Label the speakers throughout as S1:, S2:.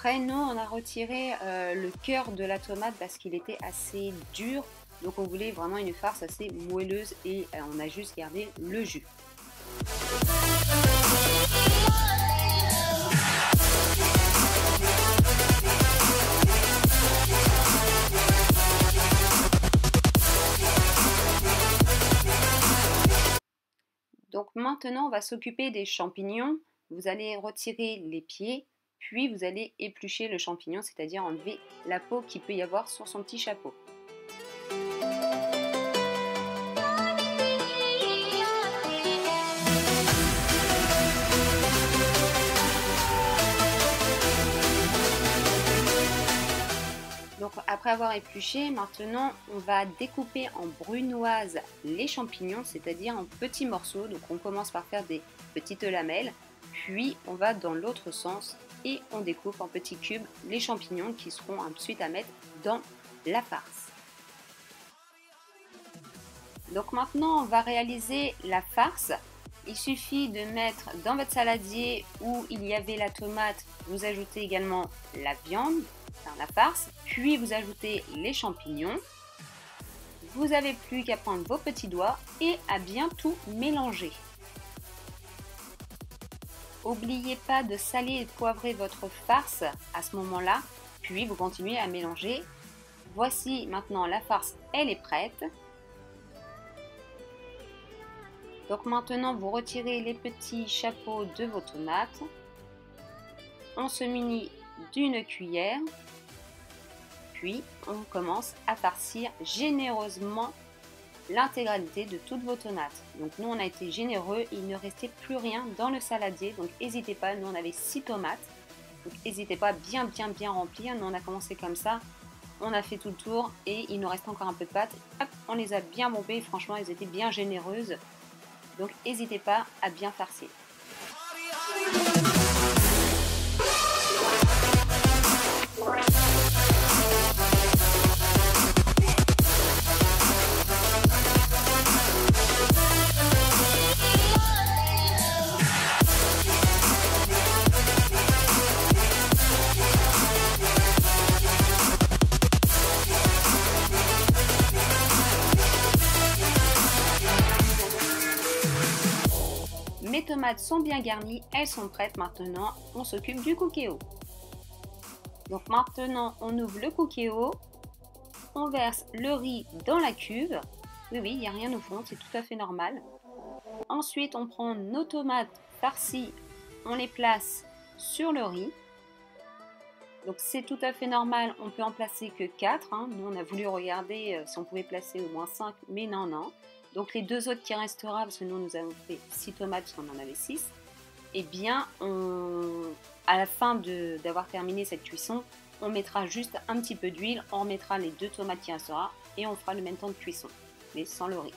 S1: Après, nous, on a retiré le cœur de la tomate parce qu'il était assez dur. Donc on voulait vraiment une farce assez moelleuse et on a juste gardé le jus. Donc maintenant, on va s'occuper des champignons. Vous allez retirer les pieds, puis vous allez éplucher le champignon, c'est-à-dire enlever la peau qu'il peut y avoir sur son petit chapeau. Donc après avoir épluché, maintenant on va découper en brunoise les champignons, c'est-à-dire en petits morceaux. Donc on commence par faire des petites lamelles, puis on va dans l'autre sens et on découpe en petits cubes les champignons qui seront ensuite à mettre dans la farce. Donc maintenant on va réaliser la farce. Il suffit de mettre dans votre saladier où il y avait la tomate, vous ajoutez également la viande, enfin la farce, puis vous ajoutez les champignons. Vous n'avez plus qu'à prendre vos petits doigts et à bien tout mélanger. N'oubliez pas de saler et poivrer votre farce à ce moment-là, puis vous continuez à mélanger. Voici maintenant la farce, elle est prête. Donc maintenant vous retirez les petits chapeaux de vos tomates. On se munit d'une cuillère. Puis on commence à farcir généreusement l'intégralité de toutes vos tomates. Donc nous on a été généreux, il ne restait plus rien dans le saladier. Donc n'hésitez pas, nous on avait 6 tomates. Donc n'hésitez pas à bien remplir. Nous on a commencé comme ça. On a fait tout le tour et il nous reste encore un peu de pâte. Hop, on les a bien bombées, franchement elles étaient bien généreuses. Donc n'hésitez pas à bien farcir. Mes tomates sont bien garnies, elles sont prêtes. Maintenant, on s'occupe du cookéo. Donc maintenant, on ouvre le cookéo, on verse le riz dans la cuve. Oui, il n'y a rien au fond, c'est tout à fait normal. Ensuite, on prend nos tomates farcies, on les place sur le riz. Donc c'est tout à fait normal, on peut en placer que 4. Nous, on a voulu regarder si on pouvait placer au moins 5, mais non. Donc les 2 autres qui restera, parce que nous avons fait 6 tomates, parce qu'on en avait 6, et bien à la fin d'avoir terminé cette cuisson, on mettra juste un petit peu d'huile, on remettra les 2 tomates qui restera, et on fera le même temps de cuisson, mais sans le riz.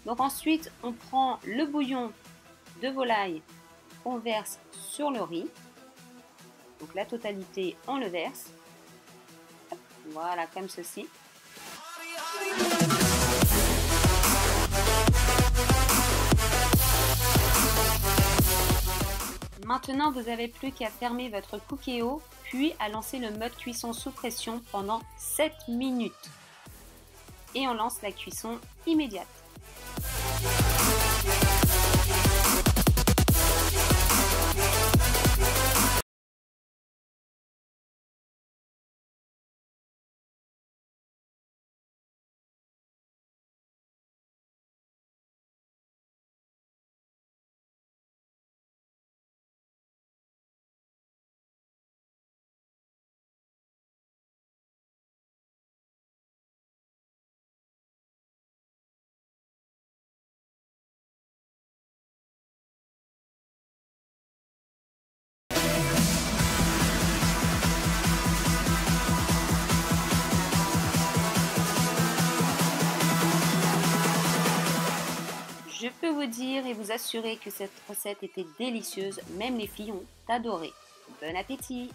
S1: Donc ensuite, on prend le bouillon de volaille, on verse sur le riz, donc la totalité, on le verse, voilà, comme ceci. Maintenant, vous n'avez plus qu'à fermer votre cookéo, puis à lancer le mode cuisson sous pression pendant 7 minutes. Et on lance la cuisson immédiate. Je peux vous dire et vous assurer que cette recette était délicieuse, même les filles ont adoré. Bon appétit!